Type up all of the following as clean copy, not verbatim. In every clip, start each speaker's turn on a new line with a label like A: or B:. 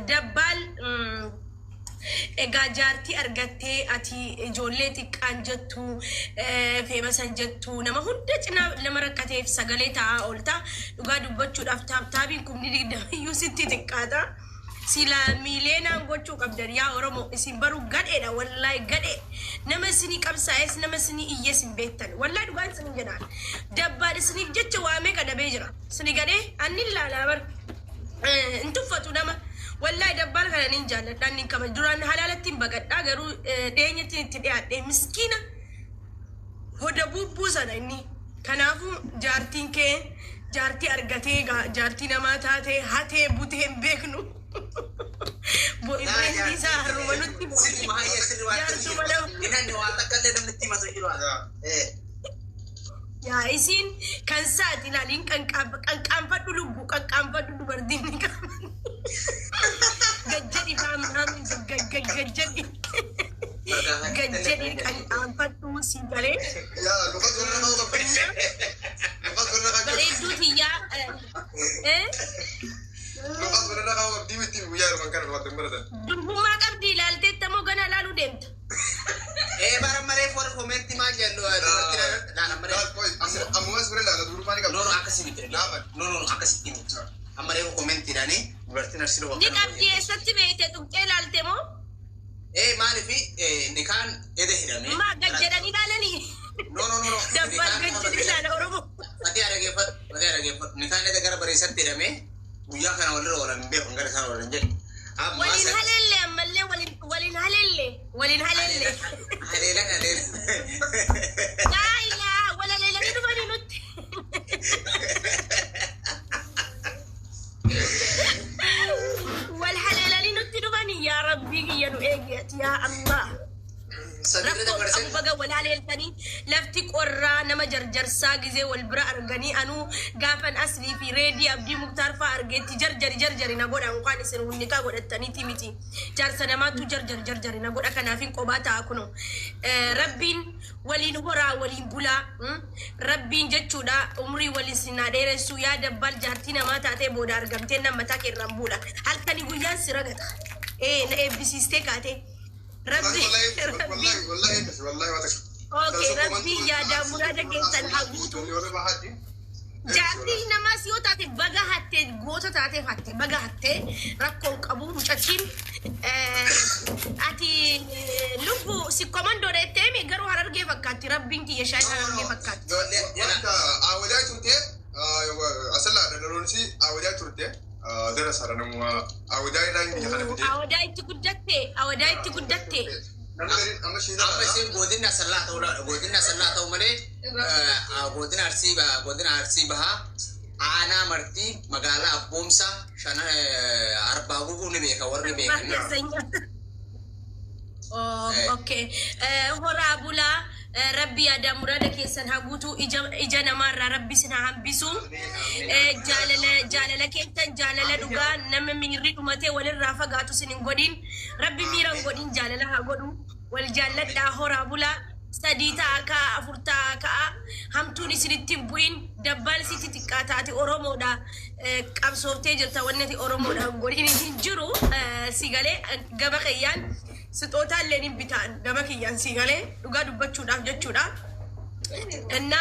A: dabbal egaa jaartii argattee ati ijoollee xiqqaan jettu feemasan jettu nama hunda cinaa nama rakkateef sagalee ta'aa oolta dhugaa dubbachuudhaaf taabiin kumni digdamayyuu sitti xiqqaata sila miileenaan gochuu qabdan yaa Oromoo isin baruu gadheedha wallaahi gadhee nama isinii qabsaa'es nama isinii iyyees hin beektan wallaahi dhugaan isin jedhaan dabbaan isiniif jecha waamee qadabee jira isini gadhee anni ilaalaa bar hin tuffatu nama wallahi dabbal kana nin jaalladhaan nin kama duraan halaalattiin baqadhaa garuu dheenyattiin itti dhiyaadhee miskiina hoda bubbuu sana inni kanaafuu jaartiin kee jaartii argatee jaartii namaa taatee hatee butee hin beeknu boyfriend isaa harruma nutti yaa isin kan saati ilaaliin qanqaanfadhu lubbu qanqaanfadhu dubartiin ni qaba gajjadi faamnaamin gajjadi qanqaanfadhu si galee bareedduu tiyyaa durbummaa qabdi ilaalteetta moo gana laaluu deemta
B: bara malee for commenti maal jedhu ammas bira laala durbaa ni qabdi no akkasitti amma reefu commenti dani dubartiin arsilo
A: ni qabdi eessatti beekte tuqxee ilaalte moo
B: maaliif nikaan ede hidhame
A: maa gajjedhanii ilaalanii
B: no
A: dabbal gajjedi ilaala Oromoo
B: ati arageeffat nikaan ede gara bareessatti hidhame guyyaa kana walirra oolan hin beeku gara isaan oolan jedhe
A: waliin haleelle ammallee waliin haleelle
B: haleela
A: laa ilaa wala leelanii dhufanii nutti wal haleelanii nutti dhufanii yaa rabbii kiyya nu eegiyati yaa Allah rakkoo baga wal haleeltanii lafti qorraa nama jarjarsaa gizee wal bira arganii anuu gaafan aslii fi reedii abdii muktaar faa argeetti jarjari na godha unkaan isin hunnikaa godhattaniiti miti jaarsa namaattu jarjari na godha kanaafin qobaa ta'a kuno rabbiin waliin horaa waliin bulaa rabbiin jechuudha umrii waliin sinaa dheeressu yaa dabbal jaartii namaa taatee booda argamtee nammataa keerraan buula halkanii guyyaan si ragata na eebbisiistee kaatee ربي ربي يا دامورا دكتن حبوتو جاتي نماس يو تاتي بغا هاتي غوتو تاتي هاتي بغا هاتي ركون قبو مشاكين اتي لوبو سي كوماندو ريتيمي غرو هررغي فكاتي ربينكي يشاي هررغي فكاتي
B: اولاد ترتي اصلا درونسي اولاد ترتي درس هذا نمو أوداي نايم يخلي بدي
A: أوداي تقدرتي
B: أما شيء قودنا سلاة ولا قودنا سلاة وملي قودنا أرسي بها أنا مرتي مقالة أبومسا شان أربعة غوغو نبيك ورني بيك
A: أوكي هورا بولا ربي أدا مرادك يسن هاقوتو إجانا مرة ربي سنها همبسو جالة كيتن جالة دوغا نم ميريد متى وللرافة غاتو سنين قدين ربي ميران قدين جالة هاقودو والجالة دا هورا بولا سديتا أكا أفورتا أكا همتوني سنتين بوين دبال سيتي تكاتاتي أورومو دا كابسوفتي جلتا ونتي أورومو دا قدين هنجرو سيغالي غبا خيان ستوتا لين بيتان دما كيان سيغالي دوغا دبچودا جچودا ان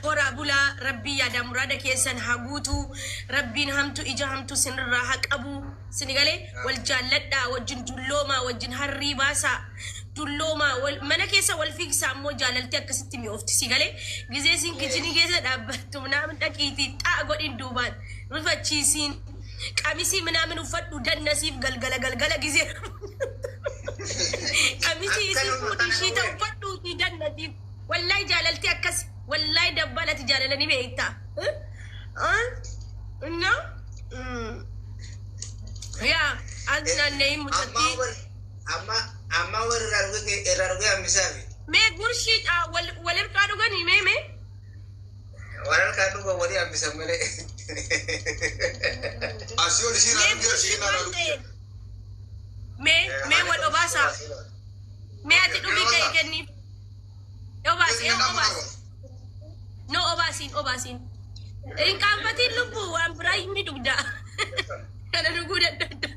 A: اورا بولا ربي يا دمراده كيسن هاغوتو ربين همتو اجا همتو سنرا حقبو سنغالي والجالدا وجن دلوما وجن هري باسا دلوما والمنكيسا والفيكسا مو جاللتي اكستمي اوفتي سيغالي غيزي سين كيجيني غيزا دابتو منامن دقيتي تا غودين دوبان رفچي سين قميسي منامن وفدو دنسيف غلغلا غيزي قميصي يسيبوني شيتا وفدو في جنة والله جاللتي أكس والله دبالتي جاللني بيتا إنه يا أنا نيم متدي
B: أما وررغي أمسافي
A: مي غرشيت ولركادو غني مي
B: ورركادو غوري أمسافي أسيو لشينا
A: مي والأباسا مي أتدوبي كني أباس نو أباسين إن كان فتي لبو وأنا براي مني دودا أنا نقول دودا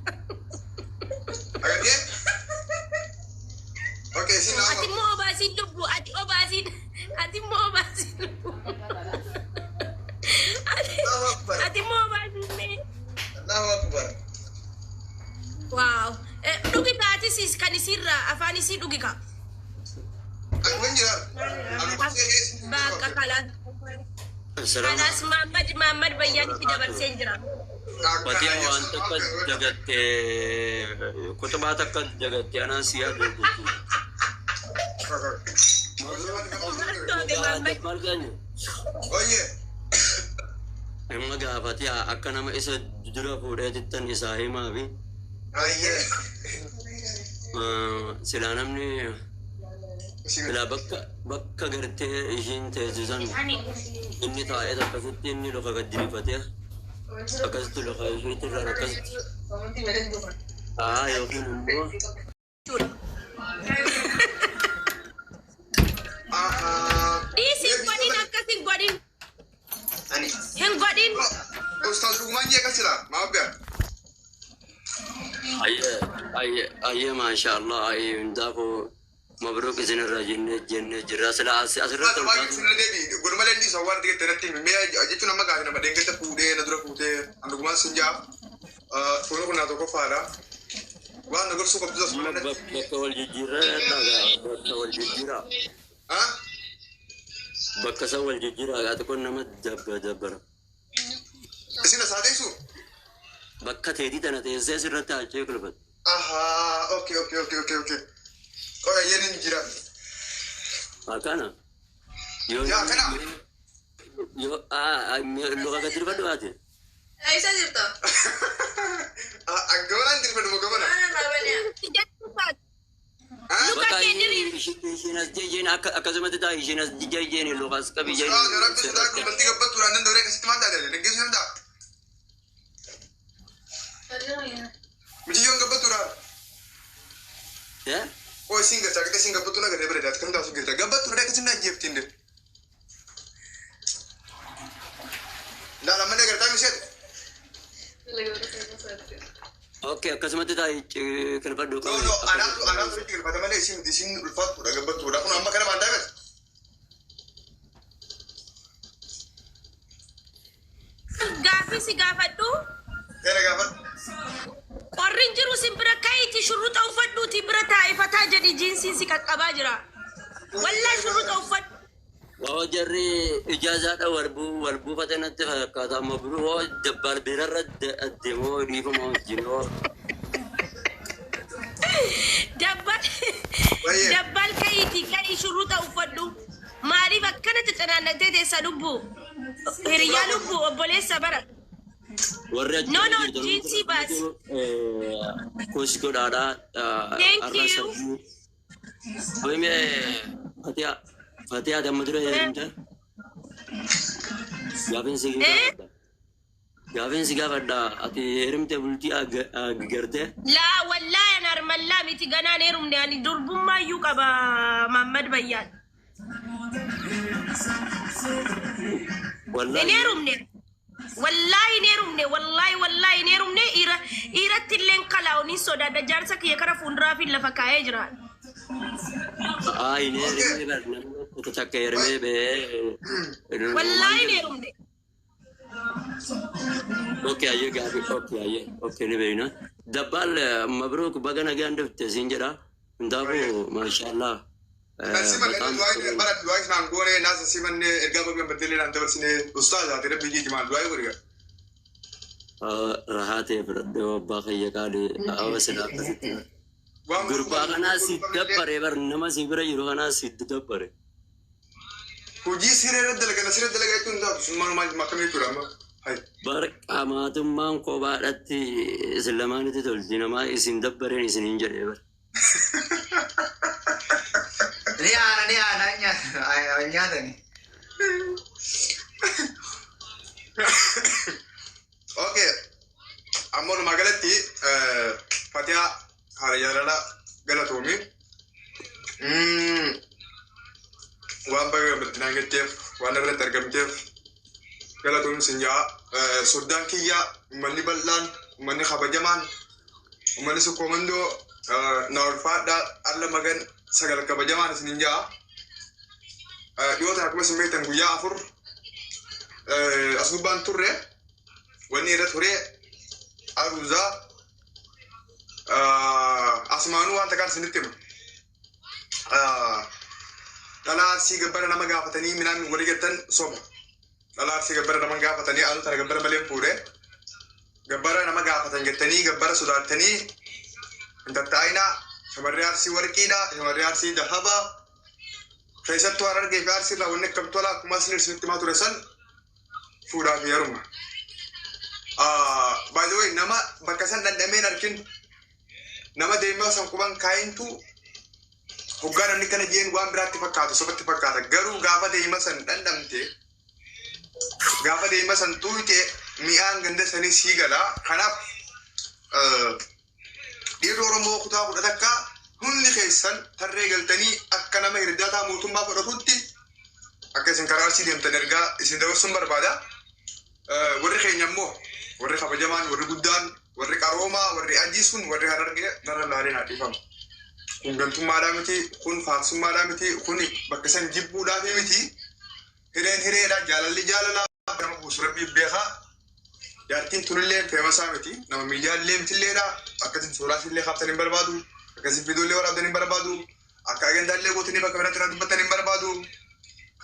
C: Agaknya? Oke, sini
A: أتي
C: apa?
A: مو باسي لبو أتي مو باسي لبو
C: Allahu Akbar.
A: أتي مو باسي مي
C: Allahu Akbar.
A: واو دوغي تاتي سيس كان يصير أفاني سي دوغي كا
C: Aku menjelar. Aku pasti
A: باكا خلاص
D: السلام
A: خلاص محمد بياني في دبر سنجرا
D: Pati waan takka jagatte kutubaa takka jagatte anaan si yaadu maal ganyu
C: Oh iya.
D: amma gaafati akka nama isa dura fuudheetittan isaa himaa fi
C: Ah iya.
D: silaa namni silaa bakka gartee ishiin teessisan inni taa'ee akkasitti inni luka gaddirifatee akkasitti luka ishiitti irraan akkasitti yookiin immoo
A: Disin godin akkasin godin
B: Ani.
A: hin godin
C: Ustaz Lukman je kasih lah. Maaf ya.
D: ayyee maasha Allah ayyee hundaafuu mabruuq isinirra jennee jirra sila asirratti
C: Tuh bagi sudah debi. Gurmalan di sawar tiga terati. Mea aja tu nama kami nama dengket terpude, nadura pude. Anu Lukman senja. Pulau kuna toko fara. Wah nagar suka bisa sebenarnya.
D: bakka wal jijjiirraa bakka wal jijjiirraa
C: Hah?
D: bakka san wal jijjiirraa gaata kun nama dabbara
C: Sini saat itu.
D: bakka teetii tana teessee sirratti hachee kulfatu
C: Aha, oke. Oh iya ini jiran.
D: akkana yoo
C: Ya kana.
D: luka gadirfadhu ate
E: Aisyah jirta.
C: Agak di mana mau kemana?
E: Mana namanya?
C: Hah?
A: Luka kediri
D: ishiin as jejjeen akkasumatti ta'a ishiin as jejjeen lukas qabi jeen
C: Ah, jarak tu sudah berarti kebetulan turunan dari kasih teman ada. Lagi sudah tak. Mesti yang kebetulan.
D: ya
C: Oh singgah, kita singgah betul agak daripada datang tahu kita. Kebetulan ada kesini aja tindak. Dah lama dah kereta misalnya.
D: oke akkasumatti ta'a kulfadhu
C: No, anak tu tinggal pada mana di sini ulfat udah kebetulan. Aku nama kena pandai kan?
A: gaafi si gaafadhu
C: Kena kapan?
A: qorrin jiru sin bira kayti shuruuxa uffadhuuti bira taa'ifataa jedhi jiinsiin si qaqqabaa jira wallaa shuruuxa uffadhu
D: waa jarri ijaazaadha warbuu fatanatti fakkaata mabruu hoo dabbaal birarra deemoo dhiifama wajjinoo
A: dabbal kayti kayi shuruuxa uffadhu maaliif akkanatti canaannatee teessa lubbu hiriyaa lubbu obboleessa bara
D: warri
A: No, jinsi bas.
D: Kuskoodhaadha.
A: Thank you.
D: Oime Fatiha damma dura jedhamte. Gaafiin si gaafadha. Ati heerumte bultii agartee.
A: laa wallaa an armallaa miti ganaan heerumne ani durbumaayyuu qaba Mahammad Bayyaan hin heerumne wallaahi hin heerumne wallaahi hin heerumne dhiiratti illeen kalaa'uun sodaadha jaarsa kiyya kara fuulduraa fi lafa kaa'ee jira
D: Hin heerumne barnamni takka heerumee bee.
A: wallaahi hin heerumne
D: Oke aye gaafi oke ni beekna. Dabbaal mabruuk baga nagaan dhufte siin jedha. Hundaafu maashaallah.
C: Nasi mana dua barat dua nang gore nasi si mana erga bagian betul nanti bersini ustaz ada tidak biji cuma dua gore.
D: Rahatee fudhadhee abbaa kiyya qaalee awwaasila akkasitti. Gurbaa kanaa si dabbare bar nama si bira jiru kanaa si dabbare.
C: Hojii siree dalagaa itu ndak semua macam itu lah. Hai.
D: Bar qaamotummaan kophaadhatti isin lamaanitti tolti namaa isin dabbareen isin hin jedhee bar.
B: Nyata nih.
C: Oke. Amor magalati Fatia hari jarala galatumi. Waan baga bertinangeteef waan irratti argamteef galatoon sinjaa soddaan kiyyaa uummanni bal'aan uummanni kabajamaan uummanni sukkoomandoo na ulfaadhaa alla magan sagal kabajamaan isin jaa dhiyootaan akkuma isin beektan guyyaa 4 as gubbaan turre wanni irra ture aruuzaa asmaanuu waan takkaan isinitti hima dhalaa arsii gabbara nama gaafatanii minaan walii galtan soba dhalaa arsii gabbara nama gaafatanii aduu tana gabbara malee fuudhe gabbara nama gaafatan jettanii gabbara sodaattanii hin tattaa'inaa shamarree arsii warqiidha shamarree arsii dahaba keessattuu harargee fi arsii irraa wanni akkam tola akkuma isin isinitti himaa ture san fuudhaa fi heeruma by the way nama bakka san dhandhameen arkin nama deemaa san quban kaayintu hoggaa namni kana jeen waan biraatti fakkaatu sobatti fakkaata garuu gaafa deema san dhandhamte gaafa deema san tuute mi'aan ganda sanii sii galaa kanaaf dhiirri Oromoo kutaa 10 hundi keessan tarree galtanii akka nama hirdataa mootummaa fudhatutti akka isin karaa arsii deemtan ergaa isin dabarsuun barbaada warri keenya immoo warri kabajamaan warri guddaan warri qaroomaa warri ajjiisuun warri harargee narra laaleen haadhiifama kun gantummaadhaa miti kun faarsummaadhaa miti kun bakka san jibbuudhaaf miti hireen hireedha jaalalli jaalalaa nama buusu rabbii beekaa jaartiin tunillee feemasaa miti nama miidiyaallee mitilleedha akkasin suuraasillee qabtan hin barbaadu akkasin fiiduullee waraabdan hin barbaadu akka agandaallee gootanii bakka biratti irraa dubbattan hin barbaadu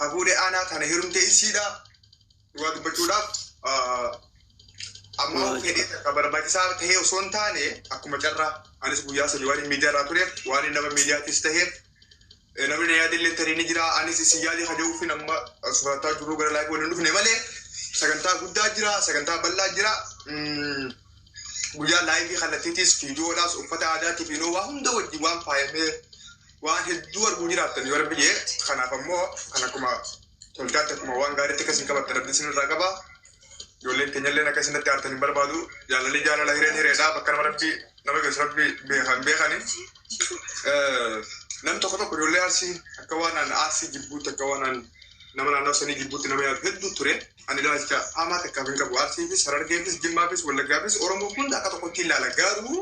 C: hafuudhee aanaa tana hirumtee isiidha dhugaa dubbachuudhaaf amma fedhii akka barbaachisaa ta'ee osoo hin taane akkuma carraa anis guyyaa sadii waan miidiyaa irraa tureef waan nama miidiyaattis ta'eef namni na yaadillee tarii ni jira anis isin yaadii hajaa'uuf amma suurataa jiruu gara laayif waliin dhufne malee sagantaa guddaa jira sagantaa bal'aa jira guyyaa laayifii kallattiitis fiidiyoodhaas uffata aadaatiif inoo waa hunda wajjin waan faayamee waan hedduu arguu jiraattan yoo rabbiyyee kanaaf ammoo kan akkuma toltaatti akkuma waan gaariitti akkasiin qabatte rabbi isin irraa qaba ijoolleen keenyalleen akka isinatti aartan hin barbaadu jaalalli jaalala hireen hireedhaa bakka nama rabbi nama geessu rabbi beekani nam tokko ijoollee arsii akka waan arsii jibbuutti akka waan nama naannoo sanii jibbuutti nama yaadu hedduu ture ani ilaalcha hamaa takkaaf hin qabu arsiifis harargeefis jimmaafis wallaggaafis oromoo hunda akka tokkotti ilaala garuu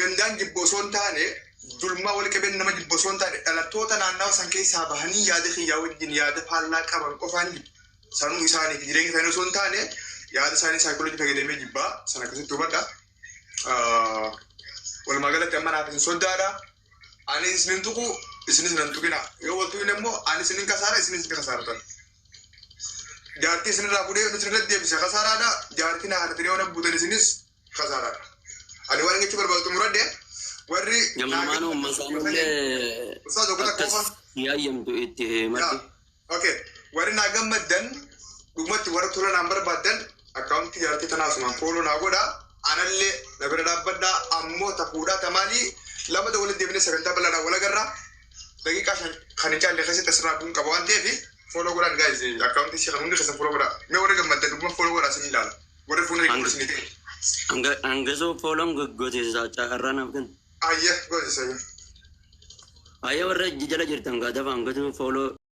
C: gandaan jibbu osoo hin taane dulmaa wal qabeen nama jibbu osoo hin taane dhalattoota naannoo san keessaa bahanii yaada xiyyaa wajjin yaada faallaa qaban qofaan sanuu isaanii fi jireenya isaanii osoo hin taane yaada isaanii saayikooloojii fayyadamee jibbaa sana akkasitti hubadha walumaa galatti amma naaf hin soddaadha ani isinin tuqu isinis nan tuqina yoo wal tuqine immoo ani isinin kasaara isinis isin kasaaratan jaartii isinirraa fuudhee isinirratti deebise kasaaraadha jaartii na haadhatanii yoo nabbuutan isinis kasaaraadha ani waan jechuu barbaadu xumuradhe warri
D: Jammaanuu masaanullee akkas yaayamtu itti maddi.
C: Okay warri naa gammaddan dhugumatti warra tola naan barbaadan akkaawuntii jaartii tanaasumaan fooloo naa godha anallee na bira dhaabbadhaa ammoo tafuudhaa tamaalii lamada waliin deebinee sagantaa bal'aadhaan wal agarraa daqiiqaa kan hin caalle keessatti asirraa bu'uun qaba waan ta'eef follow godhaan guys akkaawuntii ishee kan hundi keessan follow godhaa mee warri gammaddan dhuguma follow godhaa isin ilaala warri fuula eeguun isin ta'e.
D: Hangasoo fooloon gootisa carraa naaf kenna.
C: Ayya gootisa.
D: Ayya warra jala jirtan gaadafa hangasoo fooloo